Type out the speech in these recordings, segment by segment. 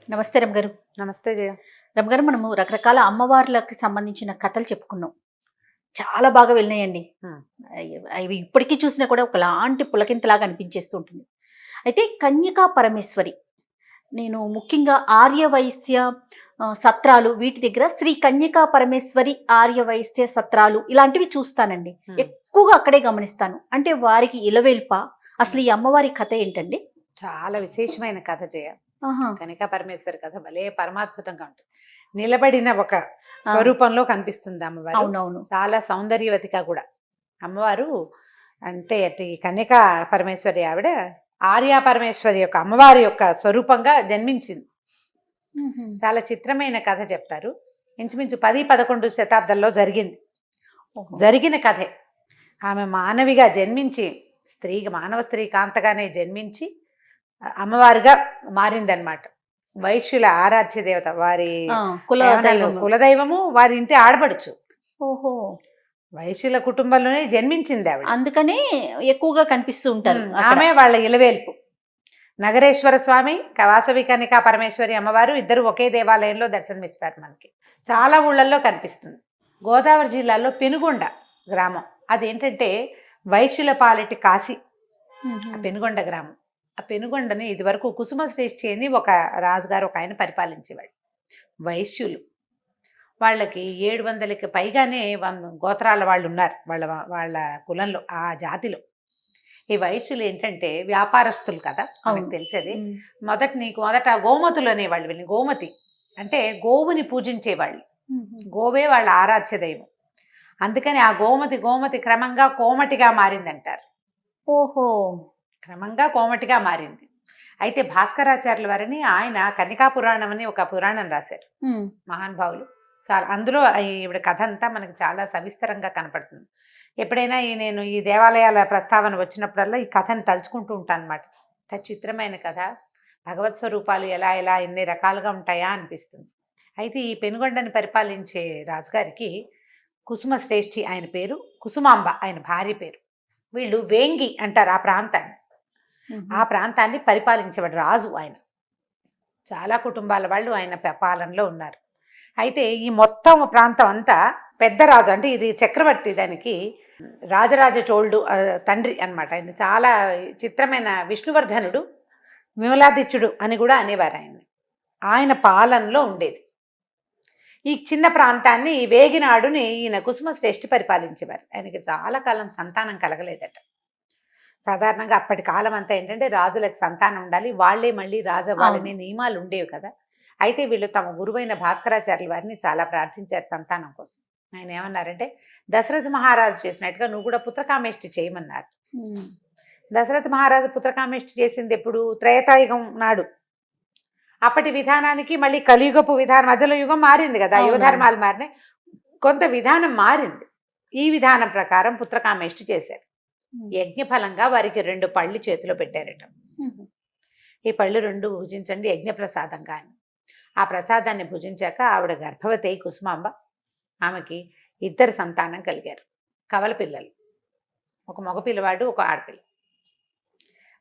నమస్తే రమ్ గారు. నమస్తే జయ. రమ్ గారు, మనము రకరకాల అమ్మవార్లకి సంబంధించిన కథలు చెప్పుకున్నాం. చాలా బాగా వెళ్ళినాయండి. హ్మ్. అవి ఇప్పటికీ చూసినా కూడా ఒకలాంటి పులకింతలాగా అనిపించేస్తూ ఉంటుంది. అయితే కన్యకా పరమేశ్వరి, నేను ముఖ్యంగా ఆర్యవైశ్య సత్రాలు వీటి దగ్గర శ్రీ కన్యకా పరమేశ్వరి ఆర్యవైశ్య సత్రాలు ఇలాంటివి చూస్తానండి. హ్మ్. ఎక్కువగా అక్కడే గమనిస్తాను. అంటే వారికి ఇలవేల్ప, అసలు ఈ అమ్మవారి కథ ఏంటండి? చాలా విశేషమైన కథ జయ. ఆహా. కనికా పరమేశ్వరి కథ భలే పరమాద్భుతంగా ఉంటుంది. నిలబడిన ఒక ఆ, స్వరూపంలో కనిపిస్తుంది అమ్మవారు. అవునవును. చాలా సౌందర్యవతిగా కూడా అమ్మవారు. అంటే ఈ కన్యకా పరమేశ్వరి ఆవిడ ఆర్యా పరమేశ్వరి యొక్క అమ్మవారి యొక్క స్వరూపంగా జన్మించింది. మ్మ్. చాలా చిత్రమైన కథ చెప్తారు. ఇంచుమించు 10-11 శతాబ్దంలో జరిగింది. ఓహో. జరిగిన కథే. ఆమె మానవిగా జన్మించి మానవ స్త్రీ కాంతగానే జన్మించి అమ్మవారుగా మారిందనమాట. వైశ్యుల ఆరాధ్య దేవత, వారి ఆ, కుల దైవము. కులదైవము, వారి ఇంటి ఆడపడుచు. ఓహో. వైశ్యుల కుటుంబంలోనే జన్మించింది ఆవిడ. అందుకనే ఎక్కువగా కనిపిస్తూ ఉంటారు అక్కడ. ఆమె వాళ్ళ ఇలవేల్పు. నగరేశ్వర స్వామి, వాసవి కన్యకా పరమేశ్వరి అమ్మవారు ఇద్దరు ఒకే దేవాలయంలో దర్శనమిస్తారు మనకి. చాలా ఊళ్ళల్లో కనిపిస్తుంది. గోదావరి జిల్లాలో పెనుగొండ గ్రామం, అదేంటంటే వైశ్యుల పాలిటి కాశీ. ఆ పెనుగొండ గ్రామం, ఆ పెనుగొండని ఇదివరకు కుసుమ శ్రేష్ఠి అని ఒక రాజుగారు ఒక ఆయన పరిపాలించేవాడు. వైశ్యులు, వాళ్ళకి 700కి పైగానే గోత్రాల వాళ్ళు ఉన్నారు వాళ్ళ వాళ్ళ కులంలో, ఆ జాతిలో. ఈ వైశ్యులు ఏంటంటే వ్యాపారస్తులు కదా, మనకు తెలిసేది. మొదట గోమతులు అనేవాళ్ళు. వీళ్ళని గోమతి అంటే గోవుని పూజించేవాళ్ళు. గోవే వాళ్ళ ఆరాధ్య దైవం. అందుకని ఆ గోమతి క్రమంగా కోమటిగా మారిందంటారు. ఓహో. క్రమంగా కోమటిగా మారింది. అయితే భాస్కరాచార్యుల వారిని, ఆయన కన్యకా పురాణం అని ఒక పురాణం రాశారు మహానుభావులు. చాలా అందులో ఈవిడ కథ అంతా మనకి చాలా సవిస్తరంగా కనపడుతుంది. ఎప్పుడైనా నేను ఈ దేవాలయాల ప్రస్తావన వచ్చినప్పుడల్లా ఈ కథను తలుచుకుంటూ ఉంటాను అనమాట. చిత్రమైన కథ. భగవత్ స్వరూపాలు ఎలా ఎలా ఎన్ని రకాలుగా ఉంటాయా అనిపిస్తుంది. అయితే ఈ పెనుగొండని పరిపాలించే రాజుగారికి కుసుమ శ్రేష్ఠి ఆయన పేరు, కుసుమాంబ ఆయన భార్య పేరు. వీళ్ళు వేంగి అంటారు ఆ ప్రాంతాన్ని. ఆ ప్రాంతాన్ని పరిపాలించేవాడు రాజు ఆయన. చాలా కుటుంబాల వాళ్ళు ఆయన పాలనలో ఉన్నారు. అయితే ఈ మొత్తం ప్రాంతం అంతా పెద్ద రాజు, అంటే ఇది చక్రవర్తి, దానికి రాజరాజ చోళుడు తండ్రి అనమాట. ఆయన చాలా చిత్రమైన విష్ణువర్ధనుడు, విమలాదిత్యుడు అని కూడా అనేవారు ఆయన్ని. ఆయన పాలనలో ఉండేది ఈ చిన్న ప్రాంతాన్ని. ఈ వేగినాడుని ఈయన కుసుమ శ్రేష్ఠి పరిపాలించేవారు. ఆయనకి చాలా కాలం సంతానం కలగలేదట. సాధారణంగా అప్పటి కాలం అంతా ఏంటంటే రాజులకు సంతానం ఉండాలి, వాళ్లే మళ్ళీ రాజు వాళ్ళని నియమాలు ఉండేవి కదా. అయితే వీళ్ళు తమ గురువైన భాస్కరాచార్యుల వారిని చాలా ప్రార్థించారు సంతానం కోసం. ఆయన ఏమన్నారంటే, దశరథ మహారాజు చేసినట్టుగా నువ్వు కూడా పుత్రకామేష్టి చేయమన్నారు. దశరథ మహారాజు పుత్రకామేష్టి చేసింది ఎప్పుడు? త్రేతాయుగం నాడు. అప్పటి విధానానికి మళ్ళీ కలియుగపు విధానం, మధ్యలో యుగం మారింది కదా, యుగధర్మాలు మారినాయి, కొంత విధానం మారింది. ఈ విధానం ప్రకారం పుత్రకామేష్టి చేశారు. యజ్ఞఫలంగా వారికి 2 పళ్ళు చేతిలో పెట్టారట. ఈ పళ్ళు 2 భుజించండి యజ్ఞప్రసాదంగా అని. ఆ ప్రసాదాన్ని భుజించాక ఆవిడ గర్భవతి కుసుమాంబ. ఆమెకి 2 సంతానం కలిగారు, కవల పిల్లలు, ఒక మగ పిల్లవాడు, ఒక ఆడపిల్ల.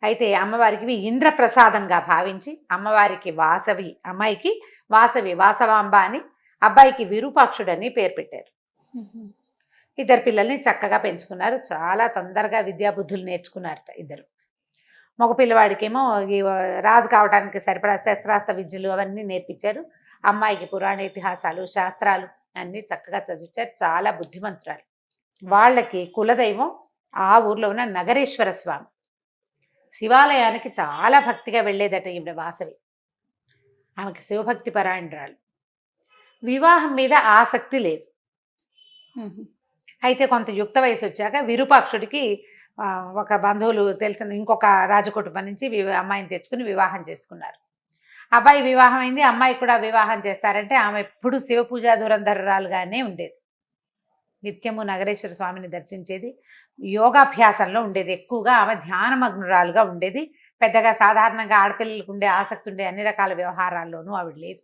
అయితే అమ్మవారికి ఇంద్రప్రసాదంగా భావించి అమ్మవారికి వాసవి, అమ్మాయికి వాసవాంబ అని, అబ్బాయికి విరూపాక్షుడని పేరు పెట్టారు. 2 పిల్లల్ని చక్కగా పెంచుకున్నారు. చాలా తొందరగా విద్యాబుద్ధులు నేర్చుకున్నారట ఇద్దరు. మగ పిల్లవాడికేమో ఈ రాజు కావడానికి సరిపడా శస్త్రాస్త్ర విద్యలు అవన్నీ నేర్పించారు. అమ్మాయికి పురాణ ఇతిహాసాలు, శాస్త్రాలు అన్నీ చక్కగా చదివించారు. చాలా బుద్ధిమంతురాలు. వాళ్ళకి కులదైవం ఆ ఊర్లో ఉన్న నగరేశ్వర స్వామి. శివాలయానికి చాలా భక్తిగా వెళ్ళేదట ఈవిడ వాసవి. ఆమెకి శివభక్తి పరాయణురాలు. వివాహం మీద ఆసక్తి లేదు. అయితే కొంత యుక్త వయసు వచ్చాక విరూపాక్షుడికి ఒక బంధువులు తెలిసిన ఇంకొక రాజకుటుంబం నుంచి అమ్మాయిని తెచ్చుకుని వివాహం చేసుకున్నారు. అబ్బాయి వివాహం అయింది, అమ్మాయి కూడా వివాహం చేస్తారంటే ఆమె ఎప్పుడు శివ పూజా దురంధరురాలుగానే ఉండేది. నిత్యము నగరేశ్వర స్వామిని దర్శించేది, యోగాభ్యాసంలో ఉండేది. ఎక్కువగా ఆమె ధ్యానమగ్నురాలుగా ఉండేది. పెద్దగా సాధారణంగా ఆడపిల్లలకు ఉండే ఆసక్తి ఉండే అన్ని రకాల వ్యవహారాల్లోనూ ఆవిడ లేదు.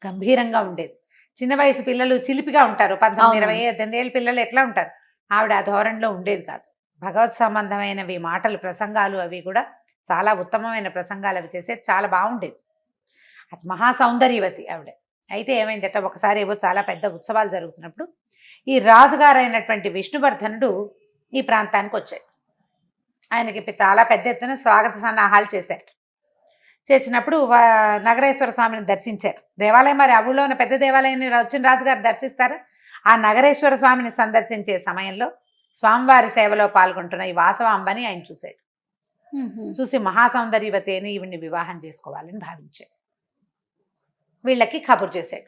గంభీరంగా ఉండేది. చిన్న వయసు పిల్లలు చిలిపిగా ఉంటారు, 19-20 ఏళ్ళ పిల్లలు ఎట్లా ఉంటారు, ఆవిడ ఆ ధోరణిలో ఉండేది కాదు. భగవత్ సంబంధమైనవి మాటలు, ప్రసంగాలు అవి కూడా చాలా ఉత్తమమైన ప్రసంగాలు అవి చేసేది, చాలా బాగుండేది. అసలు మహా సౌందర్యవతి ఆవిడ. అయితే ఏమైందట, ఒకసారి ఏవో చాలా పెద్ద ఉత్సవాలు జరుగుతున్నప్పుడు ఈ రాజుగారు అయినటువంటి విష్ణువర్ధనుడు ఈ ప్రాంతానికి వచ్చాడు. ఆయనకి చాలా పెద్ద ఎత్తున స్వాగత సన్నాహాలు చేశారు. చేసినప్పుడు నగరేశ్వర స్వామిని దర్శించారు. దేవాలయం మరి ఆ ఊళ్ళో ఉన్న పెద్ద దేవాలయాన్ని వచ్చిన రాజుగారు దర్శిస్తారు. ఆ నగరేశ్వర స్వామిని సందర్శించే సమయంలో స్వామివారి సేవలో పాల్గొంటున్న ఈ వాసవాంబని ఆయన చూశాడు. చూసి మహాసౌందర్యవతి అని ఈవిడ్ని వివాహం చేసుకోవాలని భావించాడు. వీళ్ళకి కబురు చేశాడు.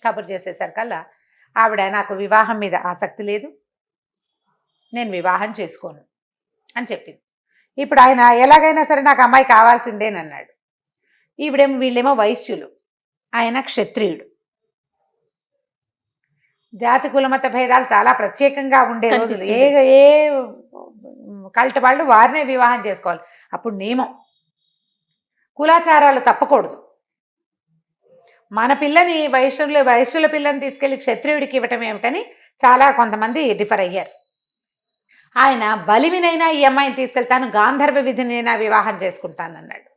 కబురు చేసేసరికల్లా ఆవిడ నాకు వివాహం మీద ఆసక్తి లేదు, నేను వివాహం చేసుకోను అని చెప్పింది. ఇప్పుడు ఆయన ఎలాగైనా సరే నాకు అమ్మాయి కావాల్సిందేనన్నాడు. వీళ్ళేమో వైశ్యులు, ఆయన క్షత్రియుడు. జాతి కులమత భేదాలు చాలా ప్రత్యేకంగా ఉండే రోజులు. ఏ కల్ట్ వాళ్ళు వారినే వివాహం చేసుకోవాలి. అప్పుడు నియమం, కులాచారాలు తప్పకూడదు. మన పిల్లని వైశ్యుల పిల్లని తీసుకెళ్లి క్షత్రియుడికి ఇవ్వటం ఏమిటని చాలా కొంతమంది డిఫర్ అయ్యారు. ఆయన బలివినైనా ఈ అమ్మాయిని తీసుకెళ్తాను, గాంధర్వ విధినైనా వివాహం చేసుకుంటానన్నాడు.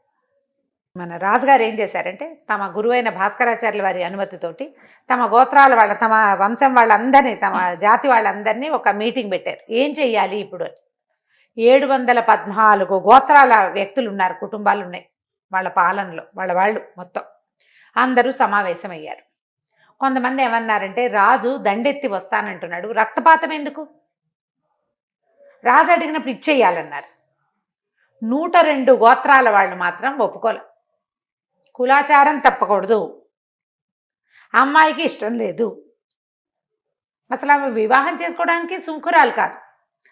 మన రాజుగారు ఏం చేశారంటే తమ గురువైన భాస్కరాచార్యుల వారి అనుమతితోటి తమ గోత్రాల తమ వంశం వాళ్ళందరినీ, తమ జాతి వాళ్ళందరినీ ఒక మీటింగ్ పెట్టారు. ఏం చెయ్యాలి ఇప్పుడు? 714 గోత్రాల వ్యక్తులు ఉన్నారు, కుటుంబాలు ఉన్నాయి వాళ్ళ పాలనలో, వాళ్ళు మొత్తం అందరూ సమావేశమయ్యారు. కొంతమంది ఏమన్నారంటే, రాజు దండెత్తి వస్తానంటున్నాడు, రక్తపాతం ఎందుకు, రాజు అడిగినప్పుడు ఇచ్చేయాలన్నారు. 102 గోత్రాల వాళ్ళు మాత్రం ఒప్పుకోలే. కులాచారం తప్పకూడదు, అమ్మాయికి ఇష్టం లేదు, అసలు ఆమె వివాహం చేసుకోవడానికి సుంకురాలు కాదు,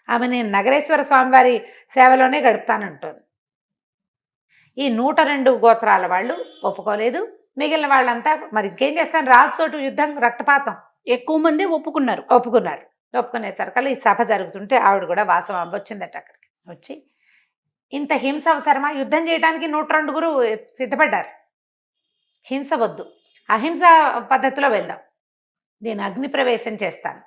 ఆమె నేను నగరేశ్వర స్వామివారి సేవలోనే గడుపుతానంటుంది. ఈ 102 గోత్రాల వాళ్ళు ఒప్పుకోలేదు. మిగిలిన వాళ్ళంతా మరి ఇంకేం చేస్తాను, రాజుతోటి యుద్ధం, రక్తపాతం. ఎక్కువ మంది ఒప్పుకున్నారు. ఒప్పుకునేసరికల్లా ఈ సభ జరుగుతుంటే ఆవిడ కూడా వాసవాంబ వచ్చిందట. అక్కడికి వచ్చి, ఇంత హింస అవసరమా, యుద్ధం చేయడానికి 102 సిద్ధపడ్డారు, హింస వద్దు, అహింస పద్ధతిలో వెళ్దాం, నేను అగ్ని ప్రవేశం చేస్తాను,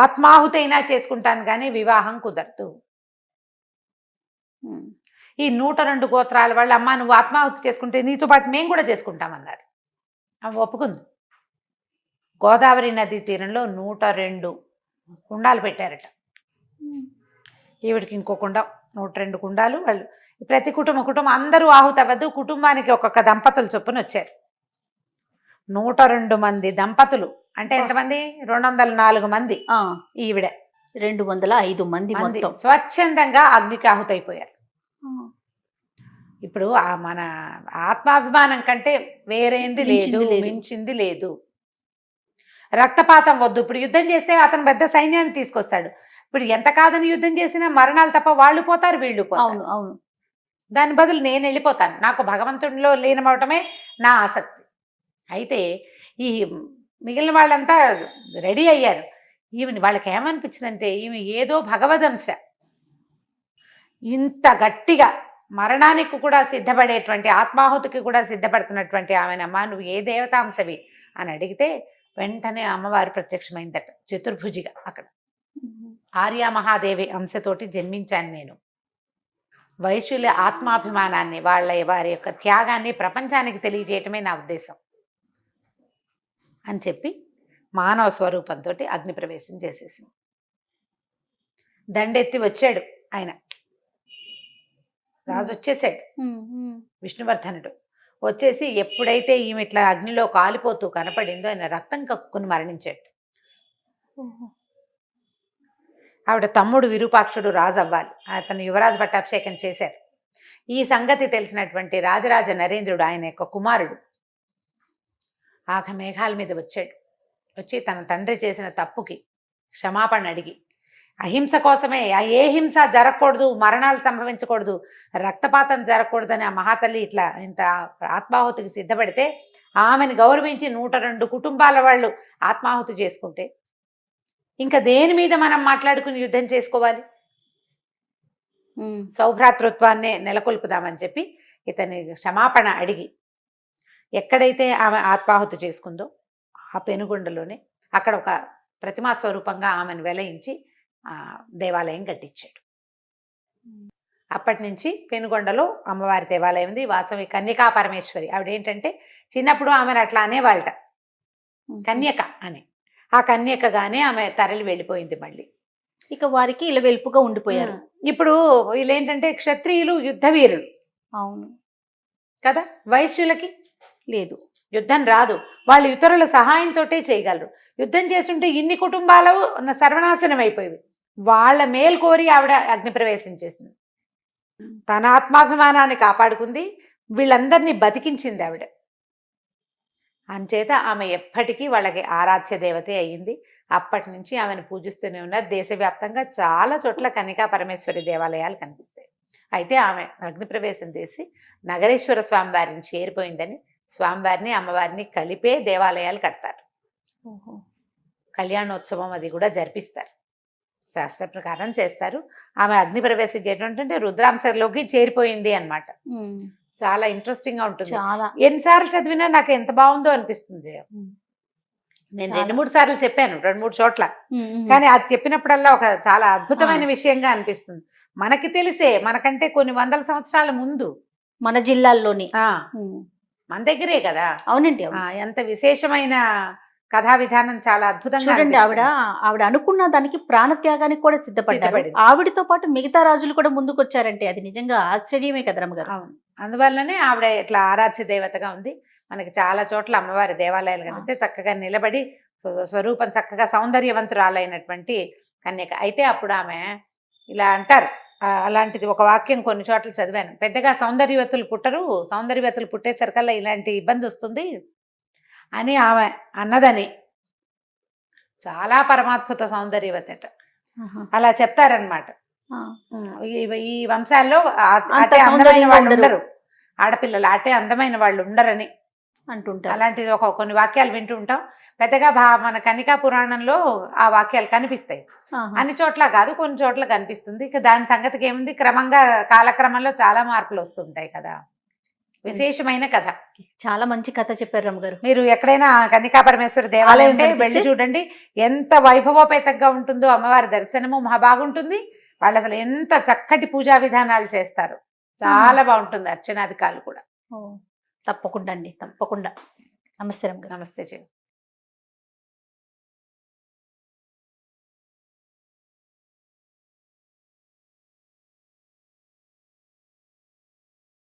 ఆత్మాహుతి అయినా చేసుకుంటాను కానీ వివాహం కుదరదు. ఈ 102 గోత్రాల వాళ్ళు, అమ్మ నువ్వు ఆత్మాహుతి చేసుకుంటే నీతో పాటు మేము కూడా చేసుకుంటామన్నారు. ఆమె ఒప్పుకుంది. గోదావరి నదీ తీరంలో 102 కుండాలు పెట్టారట. ఈవిడికి ఇంకో కుండం, 102 కుండాలు. వాళ్ళు ప్రతి కుటుంబం అందరూ ఆహుతి అవ్వద్దు, కుటుంబానికి ఒక్కొక్క దంపతులు చొప్పున వచ్చారు. 102 మంది దంపతులు అంటే ఎంతమంది, 204 మంది. ఈవిడ 205 మంది మొత్తం స్వచ్ఛందంగా అగ్నికి ఆహుతైపోయారు. ఇప్పుడు మన ఆత్మాభిమానం కంటే వేరేంది లేదు, మించింది లేదు. రక్తపాతం వద్దు. ఇప్పుడు యుద్ధం చేస్తే అతను పెద్ద సైన్యాన్ని తీసుకొస్తాడు. ఇప్పుడు ఎంత కాదని యుద్ధం చేసినా మరణాలు తప్ప వాళ్ళు పోతారు, వీళ్ళు పోతారు. అవును. దాని బదులు నేను వెళ్ళిపోతాను, నాకు భగవంతుడిలో లీనమవటమే నా ఆసక్తి. అయితే ఈ మిగిలిన వాళ్ళంతా రెడీ అయ్యారు. ఈమెని వాళ్ళకి ఏమనిపించిందంటే, ఈమె ఏదో భగవదంశ, ఇంత గట్టిగా మరణానికి కూడా సిద్ధపడేటువంటి, ఆత్మాహుతికి కూడా సిద్ధపడుతున్నటువంటి ఆమెనమ్మా నువ్వు ఏ దేవతాంశవి అని అడిగితే వెంటనే అమ్మవారు ప్రత్యక్షమైందట చతుర్భుజిగా. అక్కడ ఆర్యా మహాదేవి అంశతోటి జన్మించాను నేను, వైశ్యుల ఆత్మాభిమానాన్ని, వారి యొక్క త్యాగాన్ని ప్రపంచానికి తెలియజేయటమే నా ఉద్దేశం అని చెప్పి మానవ స్వరూపంతో అగ్ని ప్రవేశం చేసేసింది. దండెత్తి వచ్చాడు ఆయన, రాజు వచ్చేసాడు, విష్ణువర్ధనుడు వచ్చేసి ఎప్పుడైతే ఈమె ఇట్లా అగ్నిలో కాలిపోతూ కనపడిందో ఆయన రక్తం కక్కుని మరణించాడు. ఆవిడ తమ్ముడు విరూపాక్షుడు రాజు అవ్వాలి, అతను యువరాజు పట్టాభిషేకం చేశారు. ఈ సంగతి తెలిసినటువంటి రాజరాజ నరేంద్రుడు, ఆయన యొక్క కుమారుడు, ఆగ మేఘాల మీద వచ్చాడు. వచ్చి తన తండ్రి చేసిన తప్పుకి క్షమాపణ అడిగి, అహింస కోసమే, ఏ హింస జరగకూడదు, మరణాలు సంభవించకూడదు, రక్తపాతం జరగకూడదని ఆ మహాతల్లి ఇంత ఆత్మాహుతికి సిద్ధపడితే ఆమెను గౌరవించి 102 కుటుంబాల వాళ్ళు ఆత్మాహుతి చేసుకుంటే ఇంకా దేని మీద మనం మాట్లాడుకుని యుద్ధం చేసుకోవాలి? సౌభ్రాతృత్వాన్నే నెలకొల్పుదామని చెప్పి ఇతని క్షమాపణ అడిగి, ఎక్కడైతే ఆమె ఆత్మాహుతి చేసుకుందో ఆ పెనుగొండలోనే అక్కడ ఒక ప్రతిమా స్వరూపంగా ఆమెను వెలయించి దేవాలయం కట్టించాడు. అప్పటి నుంచి పెనుగొండలో అమ్మవారి దేవాలయం ఉంది. వాసవి కన్యకా పరమేశ్వరి. ఆవిడ ఏంటంటే చిన్నప్పుడు ఆమెను అట్లా అనేవాళ్ళట, కన్యక అని. ఆ కన్యకగానే ఆమె తరలి వెళ్ళిపోయింది మళ్ళీ. ఇక వారికి ఇలా వెలుపుగా ఉండిపోయారు. ఇప్పుడు వీళ్ళు ఏంటంటే క్షత్రియులు యుద్ధ వీరులు అవును కదా, వైశ్యులకి లేదు. యుద్ధం రాదు, వాళ్ళు ఇతరుల సహాయంతో చేయగలరు. యుద్ధం చేస్తుంటే ఇన్ని కుటుంబాలు సర్వనాశనం అయిపోయేవి. వాళ్ళ మేలు కోరి ఆవిడ అగ్నిప్రవేశం చేసింది. తన ఆత్మాభిమానాన్ని కాపాడుకుంది, వీళ్ళందరినీ బతికించింది ఆవిడ. అంచేత ఆమె ఎప్పటికీ వాళ్ళకి ఆరాధ్య దేవతే అయ్యింది. అప్పటి నుంచి ఆమెను పూజిస్తూనే ఉన్నారు. దేశవ్యాప్తంగా చాలా చోట్ల కన్యకా పరమేశ్వరి దేవాలయాలు కనిపిస్తాయి. అయితే ఆమె అగ్నిప్రవేశం చేసి నగరేశ్వర స్వామివారిని చేరిపోయిందని స్వామివారిని అమ్మవారిని కలిపే దేవాలయాలు కడతారు. కళ్యాణోత్సవం అది కూడా జరిపిస్తారు, శాస్త్ర ప్రకారం చేస్తారు. ఆమె అగ్నిప్రవేశం ఏంటంటే రుద్రాంశలోకి చేరిపోయింది అన్నమాట. చాలా ఇంట్రెస్టింగ్ గా ఉంటుంది. చాలా ఎన్నిసార్లు చదివినా నాకు ఎంత బాగుందో అనిపిస్తుంది. నేను 2-3 సార్లు చెప్పాను, 2-3 చోట్ల. కానీ అది చెప్పినప్పుడల్లా ఒక చాలా అద్భుతమైన విషయంగా అనిపిస్తుంది. మనకి తెలిసే, మనకంటే కొన్ని వందల సంవత్సరాల ముందు మన జిల్లాల్లోని మన దగ్గరే కదా. అవునండి. ఎంత విశేషమైన కథా విధానం, చాలా అద్భుతంగా చూడండి. ఆవిడ అనుకున్న దానికి ప్రాణత్యాగానికి కూడా సిద్ధపడ్డారు. ఆవిడతో పాటు మిగతా రాజులు కూడా ముందుకు వచ్చారంటే అది నిజంగా ఆశ్చర్యమే కదా రమ్మగారు. అవును, అందువల్లనే ఆవిడ ఇట్లా ఆరాధ్య దేవతగా ఉంది. మనకి చాలా చోట్ల అమ్మవారి దేవాలయాలు కనిపిస్తే చక్కగా నిలబడి స్వరూపం చక్కగా సౌందర్యవంతురాలైనటువంటి కన్యక. అయితే అప్పుడు ఆమె ఇలా అంటారు, అలాంటిది ఒక వాక్యం కొన్ని చోట్ల చదివాను, పెద్దగా సౌందర్యవతులు పుట్టరు, సౌందర్యవతులు పుట్టేసరికల్లా ఇలాంటి ఇబ్బంది వస్తుంది అని ఆమె అన్నదని. చాలా పరమాద్భుత సౌందర్యవతట అలా చెప్తారనమాట. ఈ వంశాల్లో అటే అందమైన వాళ్ళు ఉండరు, ఆడపిల్లలు అటే అందమైన వాళ్ళు ఉండరని అంటుంటారు. అలాంటిది కొన్ని వాక్యాలు వింటూ ఉంటాం. పెద్దగా మన కన్యకా పురాణంలో ఆ వాక్యాలు కనిపిస్తాయి. అన్ని చోట్ల కాదు, కొన్ని చోట్ల కనిపిస్తుంది. ఇక దాని సంగతికి ఏముంది, క్రమంగా కాలక్రమంలో చాలా మార్పులు వస్తుంటాయి కదా. విశేషమైన కథ, చాలా మంచి కథ చెప్పారు రమ్మగారు. మీరు ఎక్కడైనా కన్యకా పరమేశ్వరి దేవాలయం వెళ్ళి చూడండి, ఎంత వైభవోపేతంగా ఉంటుందో. అమ్మవారి దర్శనము మహా బాగుంటుంది. వాళ్ళు అసలు ఎంత చక్కటి పూజా విధానాలు చేస్తారు, చాలా బాగుంటుంది. అర్చనాధికారులు కూడా. తప్పకుండా అండి, తప్పకుండా. నమస్తే రమ్మగారు. నమస్తే.